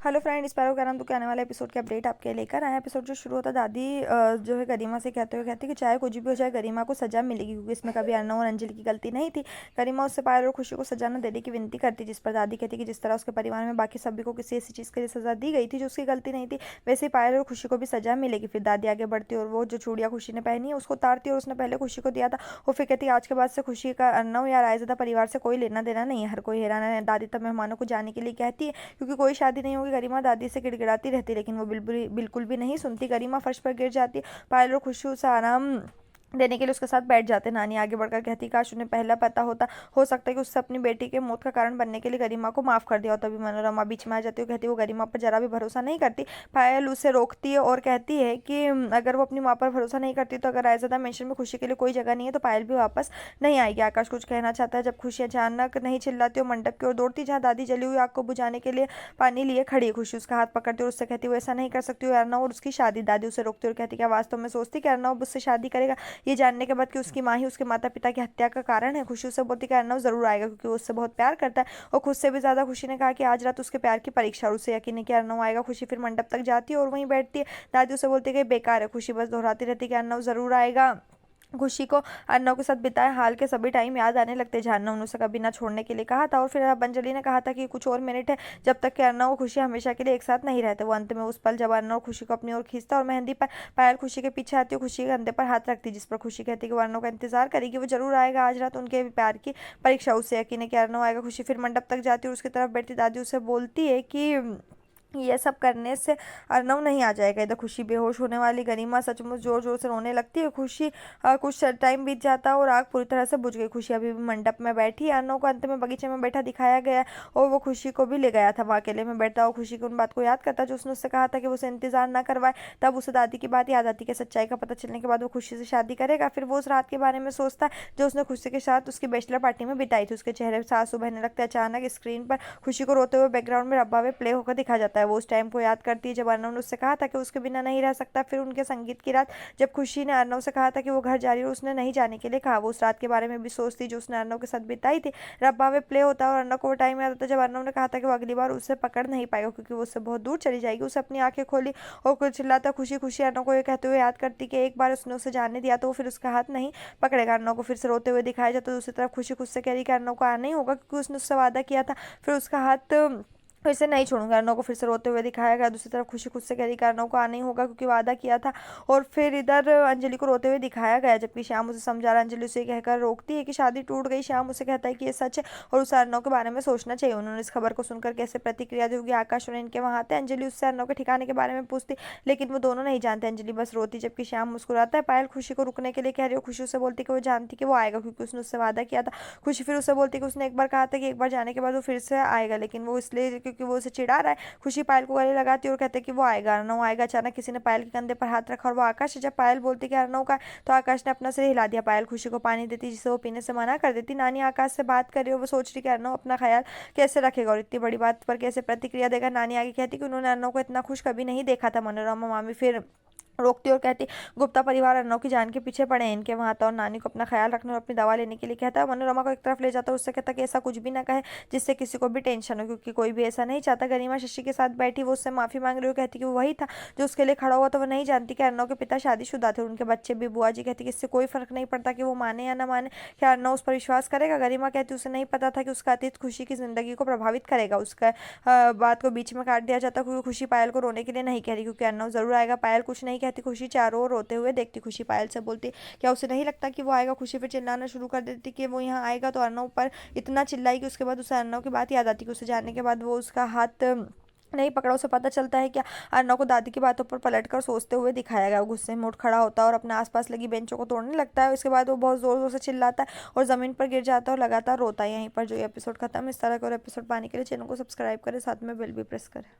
Hello friend, इस पैरों का नाम तो क्या आने वाले एपिसोड के अपडेट आपके लेकर आए। एपिसोड जो शुरू होता है, दादी जो है गरिमा से कहती कि चाहे कुछ भी हो जाए गरिमा को सजा मिलेगी, क्योंकि इसमें कभी अर्नव और अंजलि की गलती नहीं थी। गरिमा उससे पायल और खुशी को सजा न देने की विनती करती, जिस पर दादी कहती कि जिस तरह उसके परिवार में बाकी सभी को किसी ऐसी चीज़ के लिए सजा दी गई थी जो उसकी गलती नहीं थी, वैसे ही पायल और खुशी को भी सजा मिलेगी। फिर दादी आगे बढ़ती और वो जो चूड़ियाँ खुशी ने पहनी है उसको उतारती और उसने पहले खुशी को दिया था। वो फिर कहती आज के बाद से खुशी का अर्नव या रायज़दा परिवार से कोई लेना देना नहीं है, हर कोई हैरान है। दादी तब मेहमानों को जाने के लिए कहती है क्योंकि कोई शादी नहीं होगी। गरिमा दादी से गिड़गिड़ाती रहती, लेकिन वो बिल्कुल भी नहीं सुनती। गरिमा फर्श पर गिर जाती। पायल और खुशी उसे आराम देने के लिए उसके साथ बैठ जाते। नानी आगे बढ़कर कहती काश उन्हें पहला पता होता, हो सकता है कि उससे अपनी बेटी के मौत का कारण बनने के लिए गरिमा को माफ कर दिया हो। तभी मनोरमा बीच में आ जाती है, कहती वो गरिमा पर जरा भी भरोसा नहीं करती। पायल उसे रोकती है और कहती है कि अगर वो अपनी माँ पर भरोसा नहीं करती तो अगर रायज़दा मेंशन में खुशी के लिए कोई जगह नहीं है तो पायल भी वापस नहीं आएगी। आकाश कुछ कहना चाहता है जब खुशी अचानक नहीं चिल्लाती और मंडप की ओर दौड़ती जहाँ दादी जली हुई आग को बुझाने के लिए पानी लिए खड़ी है। खुशी उसका हाथ पकड़ती और उससे कहती वो ऐसा नहीं कर सकती हो अर्नव और उसकी शादी। दादी उसे रोकती और कहती क्या वास्तव में सोचती कि अर्नव उससे शादी करेगा, ये जानने के बाद कि उसकी माँ ही उसके माता पिता की हत्या का कारण है। खुशी उससे बोलती कि अर्नव जरूर आएगा क्योंकि वो उससे बहुत प्यार करता है और खुद से भी ज्यादा। खुशी ने कहा कि आज रात उसके प्यार की परीक्षा और उसे यकीन है कि अर्नव आएगा। खुशी फिर मंडप तक जाती है और वहीं बैठती है। दादी उसे बोलती है कि बेकार है। खुशी बस दोहराती रहती है कि अर्नव जरूर आएगा। खुशी को अर्नव के साथ बिताए हाल के सभी टाइम याद आने लगते। जानना उन्होंने उसे कभी ना छोड़ने के लिए कहा था और फिर अब अंजलि ने कहा था कि कुछ और मिनट है जब तक कि अर्नव और खुशी हमेशा के लिए एक साथ नहीं रहते। वो अंत में उस पल जब अर्नव खुशी को अपनी ओर खींचता और मेहंदी पर पायल खुशी के पीछे आती और खुशी के कंधे पर हाथ रखती, जिस पर खुशी कहती कि वो अर्नव का इंतजार करेगी, वो जरूर आएगा। आज रात उनके प्यार की परीक्षा, उसे यकीन है कि अर्नव आएगा। खुशी फिर मंडप तक जाती और उसकी तरफ बैठती। दादी उसे बोलती है कि ये सब करने से अर्नव नहीं आ जाएगा। इधर खुशी बेहोश होने वाली। गरिमा सचमुच जोर जोर से रोने लगती है। खुशी कुछ टाइम बीत जाता है और आग पूरी तरह से बुझ गई। खुशी अभी भी मंडप में बैठी है। अर्नव को अंत में बगीचे में बैठा दिखाया गया और वो खुशी को भी ले गया था। वहाँ अकेले में बैठता और खुशी की उन बात को याद करता जो उसने उससे कहा था कि वो उसे इंतजार ना करवाए। तब उसे दादी की बात याद आती कि सच्चाई का पता चलने के बाद वो खुशी से शादी करेगा। फिर वो उस रात के बारे में सोचता है जो उसने खुशी के साथ उसकी बैचलर पार्टी में बिताई थी। उसके चेहरे से आंसू बहने लगते। अचानक स्क्रीन पर खुशी को रोते हुए बैकग्राउंड में रब्बा वे प्ले होकर दिखा जाता है। वो उस टाइम को याद करती है जब अर्नव ने उससे कहा था कि उसके बिना नहीं रह सकता। फिर उनके संगीत की रात जब खुशी ने अर्नव से कहा था कि वो घर जा रही है और उसने नहीं जाने के लिए कहा। वो उस रात के बारे में भी सोचती जो उसने अर्नव के साथ बिताई थी। रब्बा वे प्ले होता और अर्नव को वो टाइम याद आता जब अर्नव ने कहा था कि वो अगली बार उसे पकड़ नहीं पाएगा क्योंकि वो उससे बहुत दूर चली जाएगी। उसे अपनी आंखें खोली और कुछ चिल्लाता खुशी खुशी अर्नव को ये कहते हुए याद करती कि एक बार उसने उसे जाने दिया तो वो फिर उसका हाथ नहीं पकड़ेगा। अर्नव को फिर से रोते हुए दिखाया जाता। दूसरी तरफ खुशी खुद से कह रही कि अर्नव को आना ही होगा क्योंकि उसने उससे वादा किया था। फिर उसका हाथ फिर से नहीं छोड़ूंगा। अर्नव को फिर से रोते हुए दिखाया गया। दूसरी तरफ खुशी खुद से कह रही कि अर्नव को आना ही होगा क्योंकि वादा किया था। और फिर इधर अंजलि को रोते हुए दिखाया गया जबकि श्याम उसे समझा रहा। अंजलि उसे कहकर रोकती है कि शादी टूट गई। श्याम उसे कहता है कि ये सच है और उसे अर्नव के बारे में सोचना चाहिए। उन्होंने इस खबर को सुनकर कैसे प्रतिक्रिया दी होगी। आकाश और इनके वहां आते। अंजलि उससे अर्नव के ठिकाने के बारे में पूछती लेकिन वो दोनों नहीं जानते। अंजलि बस रोती जबकि श्याम मुस्कुराता है। पायल खुशी को रुकने के लिए कह रही हो। खुशी उसे बोलती कि वो जानती कि वो आएगा क्योंकि उसने उससे वादा किया था। खुशी फिर उसे बोलती कि उसने एक बार कहा था कि एक बार जाने के बाद वो फिर से आएगा, लेकिन वो इसलिए क्योंकि वो उसे चिढ़ा रहा है। खुशी पायल को गले लगाती और कहते कि वो आएगा, अर्नव आएगा। अचानक किसी ने पायल के कंधे पर हाथ रखा और वो आकाश। जब पायल बोलती कि अर्नव का तो आकाश ने अपना सिर हिला दिया। पायल खुशी को पानी देती जिसे वो पीने से मना कर देती। नानी आकाश से बात कर रही हो। वो सोच रही कि अर्नव अपना ख्याल कैसे रखेगा और इतनी बड़ी बात पर कैसे प्रतिक्रिया देगा। नानी आगे कहती कि उन्होंने अर्नव को इतना खुश कभी नहीं देखा था। मनोरमा मामी फिर रोकती और कहती गुप्ता परिवार अर्नव की जान के पीछे पड़े हैं। इनके वहां था और नानी को अपना ख्याल रखने और अपनी दवा लेने के लिए कहता है। मनोरमा को एक तरफ ले जाता है, उससे कहता कि ऐसा कुछ भी ना कहे जिससे किसी को भी टेंशन हो क्योंकि कोई भी ऐसा नहीं चाहता। गरिमा शशि के साथ बैठी वो उससे माफी मांग रही हो। कहती कि वो वही था जो उसके लिए खड़ा हुआ। तो वो नहीं जानती कि अर्नव के पिता शादीशुदा थे, उनके बच्चे भी। बुआ जी कहती कि इससे कोई फर्क नहीं पड़ता कि वो माने या ना माने, क्या अर्नव उस पर विश्वास करेगा। गरिमा कहती उसे नहीं पता था कि उसका अतीत खुशी की जिंदगी को प्रभावित करेगा। उसका बात को बीच में काट दिया जाता क्योंकि खुशी पायल को रोने के लिए नहीं कह रही क्योंकि अर्नव जरूर आएगा। पायल कुछ नहीं कहती। खुशी चारों ओर रोते हुए देखती। खुशी पायल से बोलती क्या उसे नहीं लगता कि वो आएगा। खुशी फिर चिल्लाना शुरू कर देती कि वो यहाँ आएगा तो अर्नव पर इतना चिल्लाई कि उसके बाद उसे अर्नव की बात याद आती कि उसे जानने के बाद वो उसका हाथ नहीं पकड़ा। उसे पता चलता है क्या अर्नव को दादी की बातों पर पलटकर सोचते हुए दिखाया गया। वो गुस्से में उठ खड़ा होता है और अपने आसपास लगी बेंचों को तोड़ने लगता है। उसके बाद वो बहुत जोर जोर से चिल्लाता है और जमीन पर गिर जाता है और लगातार रोता है। यहीं पर जो ये एपिसोड खत्म। इस तरह का और एपिसोड पाने के लिए चैनल को सब्सक्राइब करें, साथ में बेल भी प्रेस करें।